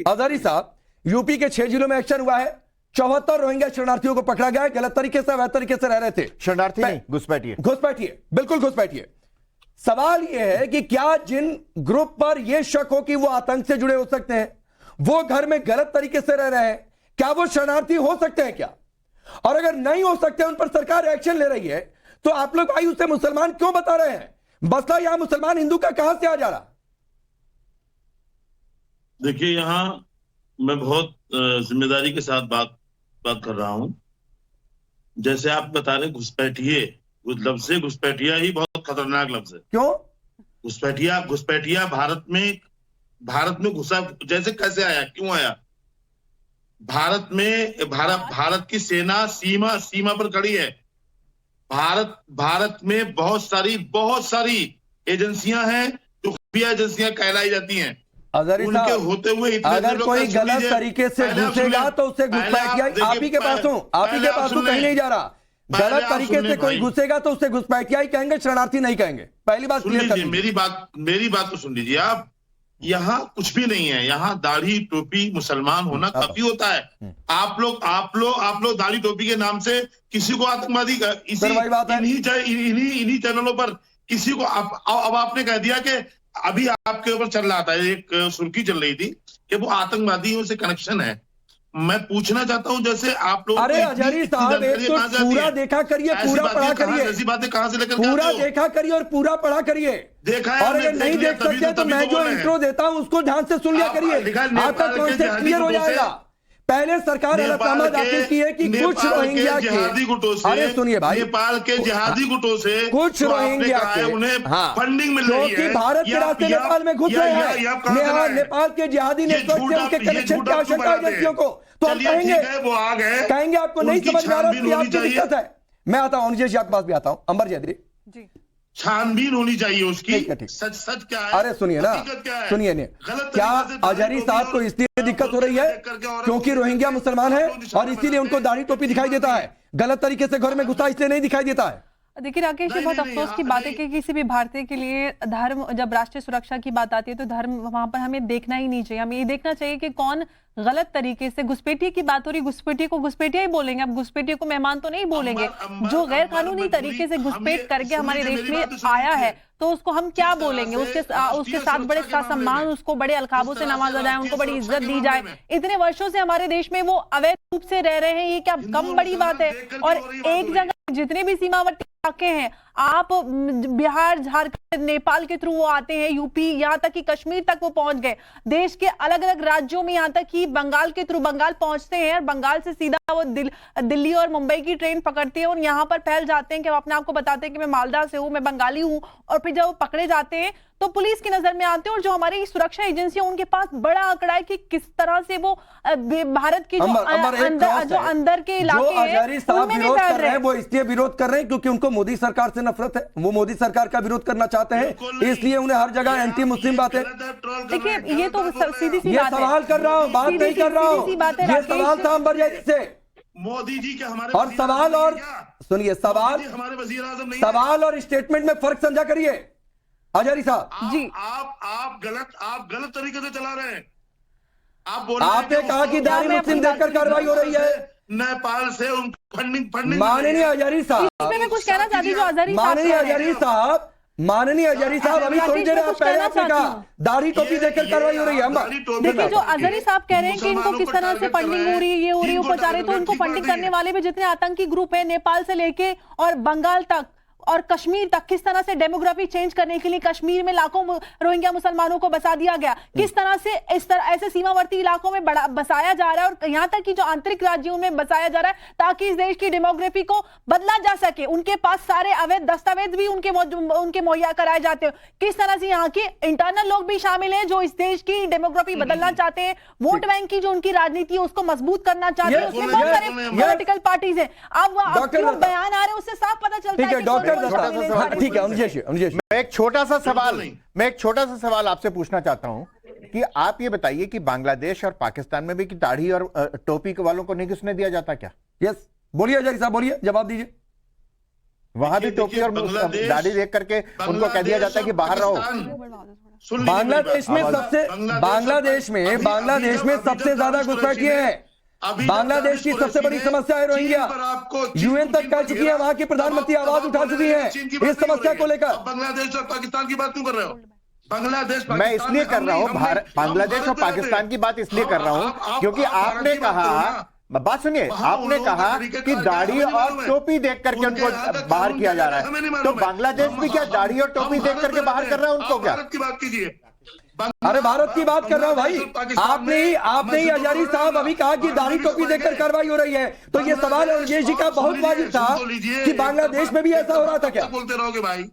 हजारी साहब, यूपी के 6 जिलों में एक्शन हुआ है। 74 रोहिंग्या शरणार्थियों को पकड़ा गया है, गलत तरीके से, अवैध तरीके से रह रहे थे। शरणार्थी नहीं, घुसपैठिए। घुसपैठिए, बिल्कुल घुसपैठिए। सवाल यह है कि क्या जिन ग्रुप पर यह शक हो कि वो आतंक से जुड़े हो सकते हैं, वो घर में गलत तरीके से रह रहे हैं, क्या वो शरणार्थी हो सकते हैं क्या? और अगर नहीं हो सकते, उन पर सरकार एक्शन ले रही है, तो आप लोग भाई उसे मुसलमान क्यों बता रहे हैं? मसला यहां मुसलमान हिंदू का कहां से आ जा रहा? देखिए, यहां मैं बहुत जिम्मेदारी के साथ बात कर रहा हूं। जैसे आप बता रहे घुसपैठिए, उस लफ्ज से घुसपैठिया ही बहुत खतरनाक लफ्ज है। क्यों? घुसपैठिया भारत में घुसा, जैसे कैसे आया, क्यों आया? भारत की सेना सीमा पर खड़ी है। भारत में बहुत सारी एजेंसियां हैं जो खुफिया एजेंसियां कहलाई जाती हैं। उनके होते हुए अगर कोई गलत तरीके से घुसेगा तो उससे घुसपैठिया, आप ही के पास हूं, कहीं नहीं जा रहा। गलत तरीके से कोई घुसेगा तो उससे घुसपैठिया ही कहेंगे, शरणार्थी नहीं कहेंगे। पहली बात क्लियर कर लीजिए। मेरी बात तो सुन लीजिए आप। यहाँ कुछ भी नहीं है। यहाँ दाढ़ी टोपी मुसलमान होना काफी होता है। आप लोग दाढ़ी टोपी के नाम से किसी को आतंकवादी इन्हीं चैनलों पर किसी को अब आपने कह दिया कि अभी आपके ऊपर चल रहा था, एक सुर्खी चल रही थी कि वो आतंकवादियों से कनेक्शन है। मैं पूछना चाहता हूं, जैसे आप लोग, अरे हजारी साहब, एक तो पूरा देखा करिए, पूरा पढ़ा करिए, ऐसी बातें कहां से लेकर पूरा देखा करिए और पूरा पढ़ा करिए। देखा है, और अगर नहीं देख सकते तो मैं जो इंट्रो देता हूं उसको ध्यान से सुन लिया करिए, आपका कॉन्सेप्ट क्लियर हो जाएगा। पहले सरकार अलगामा दाखिल की है कि कुछ रोहिंग्या जिहादी गुटों से, अरे सुनिए भाई, नेपाल के जिहादी गुटों से कुछ रोहिंग्या के उन्हें फंडिंग मिल रही है, क्योंकि भारत के रास्ते नेपाल में घुस रहे हैं। नेपाल के जिहादी नेटवर्क से उनके कनेक्शन की आवश्यकता है एजेंसियों को, तो हम कहेंगे आपको नहीं समझ में आ रहा कि आपकी दिक्कत है। मैं आता हूँ अनुजेश, आपके पास भी आता हूँ। अंबर जयद्री जी, छानबीन होनी चाहिए उसकी। ठीक। सच क्या है? अरे सुनिए ना, सुनिए नहीं, क्या हजारी साहब को इसलिए दिक्कत हो रही है क्योंकि रोहिंग्या मुसलमान है और इसीलिए उनको दाढ़ी टोपी दिखाई देता है, गलत तरीके से घर में घुसा इसलिए नहीं दिखाई देता है? देखिए राकेश, ये बहुत अफसोस की बात है कि किसी भी भारतीय के लिए धर्म, जब राष्ट्रीय सुरक्षा की बात आती है तो धर्म वहां पर हमें देखना ही नहीं चाहिए। हमें ये देखना चाहिए कि कौन गलत तरीके से, घुसपैठिए की बात हो रही, घुसपैठिए को घुसपैठिया ही बोलेंगे, अब घुसपैठिए को मेहमान तो नहीं बोलेंगे। जो गैर कानूनी तरीके से घुसपैठ करके हमारे देश में आया है तो उसको हम क्या बोलेंगे? उसके साथ बड़े सम्मान, उसको बड़े अलकाबों से नवाजा जाए, उनको बड़ी इज्जत दी जाए। इतने वर्षों से हमारे देश में वो अवैध रूप से रह रहे हैं, ये क्या कम बड़ी बात है? और एक जगह जितने भी सीमावर्ती इलाके हैं, आप बिहार, झारखंड, नेपाल के थ्रू वो आते हैं, यूपी, यहाँ तक कि कश्मीर तक वो पहुंच गए। देश के अलग अलग राज्यों में, यहाँ तक कि बंगाल के थ्रू बंगाल पहुंचते हैं और बंगाल से सीधा वो दिल्ली और मुंबई की ट्रेन पकड़ते हैं और यहाँ पर फैल जाते हैं कि वो अपने आप को बताते हैं कि मैं मालदा से हूँ, मैं बंगाली हूँ। और फिर जब वो पकड़े जाते हैं तो पुलिस की नजर में आते हैं, और जो हमारी सुरक्षा एजेंसियां, उनके पास बड़ा आंकड़ा है कि किस तरह से वो भारत की जो अंदर के इलाके हैं उनमें भी फैल रहे हैं। वो इसलिए विरोध कर रहे हैं क्योंकि उनको मोदी सरकार से नफरत है, वो मोदी सरकार का विरोध करना चाहते हैं, इसलिए उन्हें हर जगह एंटी मुस्लिम बातें। देखिए, ये तो सीधी सी बात है, सवाल कर रहा हूँ, बात नहीं कर रहा हूँ, ये सवाल था अंबर जयद्री से। मोदी जी के हमारे और सवाल, और सुनिए, सवाल और स्टेटमेंट में फर्क समझा करिए हजारी साहब जी। आप गलत तरीके से चला रहे हैं। आपने कहा कि दाढ़ी मुस्लिम देखकर कार्रवाई हो रही है नेपाल से, फंडिंग माननीय हजारी साहब, मैं कुछ कहना चाहती हूँ। माननीय हजारी साहब अभी थोड़ी देर पहले आपने कहा दाढ़ी टोपी देखकर कार्रवाई हो रही है। देखिए, जो हजारी साहब कह रहे हैं कि इनको किस तरह से फंडिंग हो रही है, ये हो रही है, ऊपर जा रहे, तो इनको फंडिंग करने वाले भी जितने आतंकी ग्रुप है, नेपाल से लेके और बंगाल तक और कश्मीर तक, किस तरह से डेमोग्राफी चेंज करने के लिए कश्मीर में लाखों रोहिंग्या मुसलमानों को बसा दिया गया, किस तरह से इस तरह ऐसे सीमावर्ती इलाकों में बसाया जा रहा है, और यहाँ तक कि जो आंतरिक राज्यों में बसाया जा रहा है ताकि इस देश की डेमोग्राफी को बदला जा सके। उनके पास सारे अवैध दस्तावेज भी उनके मुहैया कराए जाते हैं। किस तरह से यहाँ के इंटरनल लोग भी शामिल हैं जो इस देश की डेमोग्राफी बदलना चाहते हैं, वोट बैंक की जो उनकी राजनीति है उसको मजबूत करना चाहते हैं। उसमें बहुत सारे पॉलिटिकल पार्टीज हैं। अब जो बयान आ रहे हैं उससे साफ पता चलता है कि ठीक है। मैं एक छोटा सा सवाल आपसे पूछना चाहता हूं कि आप ये बताइए कि बांग्लादेश और पाकिस्तान में भी कि दाढ़ी और टोपी वालों को नहीं घुसने दिया जाता क्या? यस, बोलिए हजारी साहब, बोलिए, जवाब दीजिए। वहां भी टोपी और दाढ़ी देख करके उनको कह दिया जाता है कि बाहर रहो। सुन लीजिए मेरी बांग्लादेश में बात। सबसे बांग्लादेश में सबसे ज्यादा घुसपैठिए हैं। बांग्लादेश की सबसे बड़ी समस्या है रोहिंग्या। यूएन तक कह चुकी है, वहां की प्रधानमंत्री आवाज उठा चुकी है इस समस्या को लेकर। बांग्लादेश और पाकिस्तान की बात क्यों कर रहे हो? बांग्लादेश मैं इसलिए कर रहा हूं, बांग्लादेश और पाकिस्तान की बात इसलिए कर रहा हूं क्योंकि आपने कहा, बात सुनिए, आपने कहा कि दाढ़ी और टोपी देख करके उनको बाहर किया जा रहा है, तो बांग्लादेश भी क्या दाढ़ी और टोपी देख करके बाहर कर रहा है उनको क्या? भारत की बात कीजिए। अरे भारत की बात कर रहा हूं भाई, आपने ही हजारी साहब अभी कहा कि दाढ़ी टोपी देखकर कार्रवाई हो रही है, तो ये सवाल रंजेश जी का बहुत वाजिब था कि बांग्लादेश में भी ऐसा हो रहा था क्या? बोलते रहोगे भाई।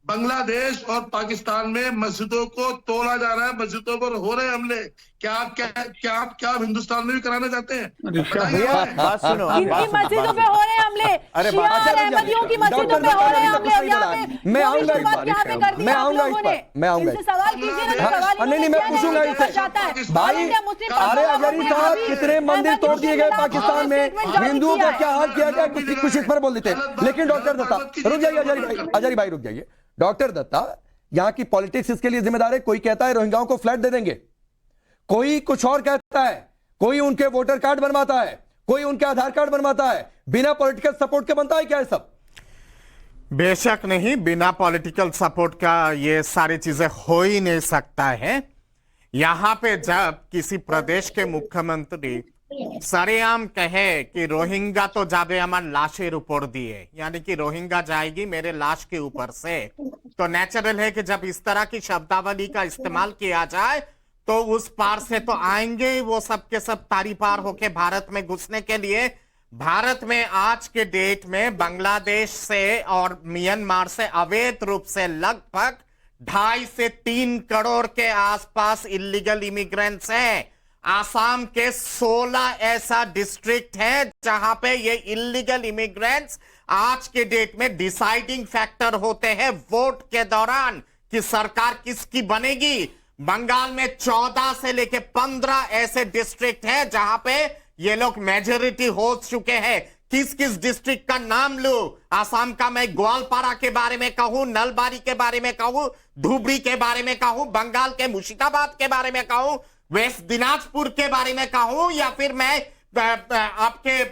बांग्लादेश और पाकिस्तान में मस्जिदों को तोड़ा जा रहा है, मस्जिदों पर हो रहे हमले। क्या आप हिंदुस्तान में भी कराना चाहते हैं? भैया बात सुनो, इनकी मस्जिदों पे हो रहे हैं हमले, अरे शिया और अहमदियों की मस्जिदों पे हो रहे हैं हमले। और यहाँ पे मैं आऊंगा इस बात यहाँ पे कर दी मैं आप आऊंगा इस लोगों पर, ने। मैं आऊंगा इनसे इस सवाल कीजिए ना, हाँ, सवाल नहीं मैं पूछूंगा इनसे भाई। अरे हजारी साहब, कितने मंदिर तोड़ दिए गए पाकिस्तान में, हिंदुओं का क्या हाल किया गया, कुछ इस पर बोल देते। लेकिन डॉक्टर दत्ता रुक जाइए, हजारी भाई रुक जाइए। डॉक्टर दत्ता, यहां की पॉलिटिक्स इसके लिए जिम्मेदार है। कोई कहता है रोहिंग्याओं को फ्लैट दे देंगे, कोई कुछ और कहता है, कोई उनके वोटर कार्ड बनवाता है, कोई उनके आधार कार्ड बनवाता है। बिना पॉलिटिकल सपोर्ट के बनता है क्या ये सब? बेशक नहीं, बिना पॉलिटिकल सपोर्ट का ये सारी चीजें हो ही नहीं सकता है। यहां पे जब किसी प्रदेश के मुख्यमंत्री सरेआम कहे कि रोहिंग्या तो जाबे हमार लाशेर ऊपर दिए, यानी कि रोहिंग्या जाएगी मेरे लाश के ऊपर से, तो नेचुरल है कि जब इस तरह की शब्दावली का इस्तेमाल किया जाए तो उस पार से तो आएंगे ही वो सब के सब तारी पार होके भारत में घुसने के लिए। भारत में आज के डेट में बांग्लादेश से और म्यांमार से अवैध रूप से लगभग 2.5 से 3 करोड़ के आसपास इलीगल इमिग्रेंट्स हैं। आसाम के 16 ऐसा डिस्ट्रिक्ट है जहां पे ये इलीगल इमिग्रेंट्स आज के डेट में डिसाइडिंग फैक्टर होते हैं वोट के दौरान कि सरकार किसकी बनेगी। बंगाल में 14 से लेके 15 ऐसे डिस्ट्रिक्ट हैं जहां पे ये लोग मेजोरिटी हो चुके हैं। किस किस डिस्ट्रिक्ट का नाम लूं? आसाम का मैं ग्वालपारा के बारे में कहूं, नलबारी के बारे में कहूं, धुबरी के बारे में कहूं, बंगाल के मुर्शिदाबाद के बारे में कहूं, वेस्ट दिनाजपुर के बारे में कहूं, या फिर मैं आपके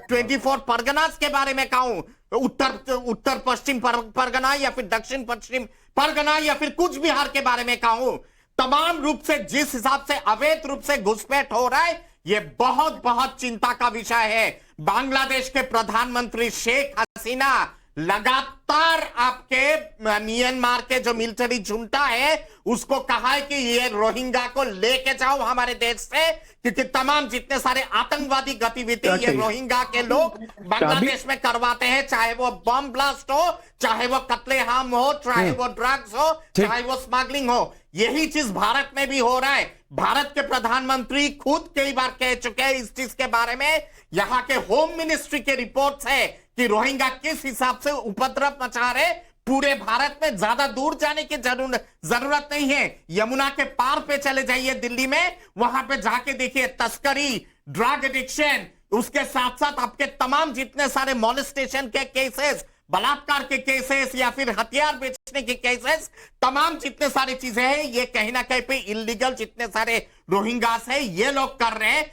24 परगनास के बारे में कहूं, उत्तर पश्चिम परगना या फिर दक्षिण पश्चिम परगना या फिर कुछ बिहार के बारे में कहूं, तमाम रूप से जिस हिसाब से अवैध रूप से घुसपैठ हो रहा है, यह बहुत बहुत चिंता का विषय है। बांग्लादेश के प्रधानमंत्री शेख हसीना लगातार आपके म्यांमार के जो मिलिट्री जुंटा है उसको कहा है कि ये रोहिंग्या को लेके जाओ हमारे देश से, क्योंकि तमाम जितने सारे आतंकवादी गतिविधि ये रोहिंग्या के लोग बांग्लादेश में करवाते हैं, चाहे वो बम ब्लास्ट हो, चाहे वो कत्लेआम हो, चाहे वो ड्रग्स हो, चाहे वो स्मगलिंग हो। यही चीज भारत में भी हो रहा है। भारत के प्रधानमंत्री खुद कई बार कह चुके हैं इस चीज के बारे में। यहां के होम मिनिस्ट्री के रिपोर्ट्स है कि रोहिंग्या किस हिसाब से उपद्रव मचा रहे। पूरे भारत में ज्यादा दूर जाने की जरूरत नहीं है। यमुना के पार पे चले जाइए दिल्ली में, वहां पे जाके देखिए तस्करी, ड्रग एडिक्शन, उसके साथ साथ आपके तमाम जितने सारे मॉलेस्टेशन के केसेस, बलात्कार के केसेस या फिर हथियार बेचने के केसेस, तमाम जितने सारी चीजें हैं ये कहीं ना कहीं पे इलीगल जितने सारे रोहिंग्यास है ये लोग कर रहे हैं।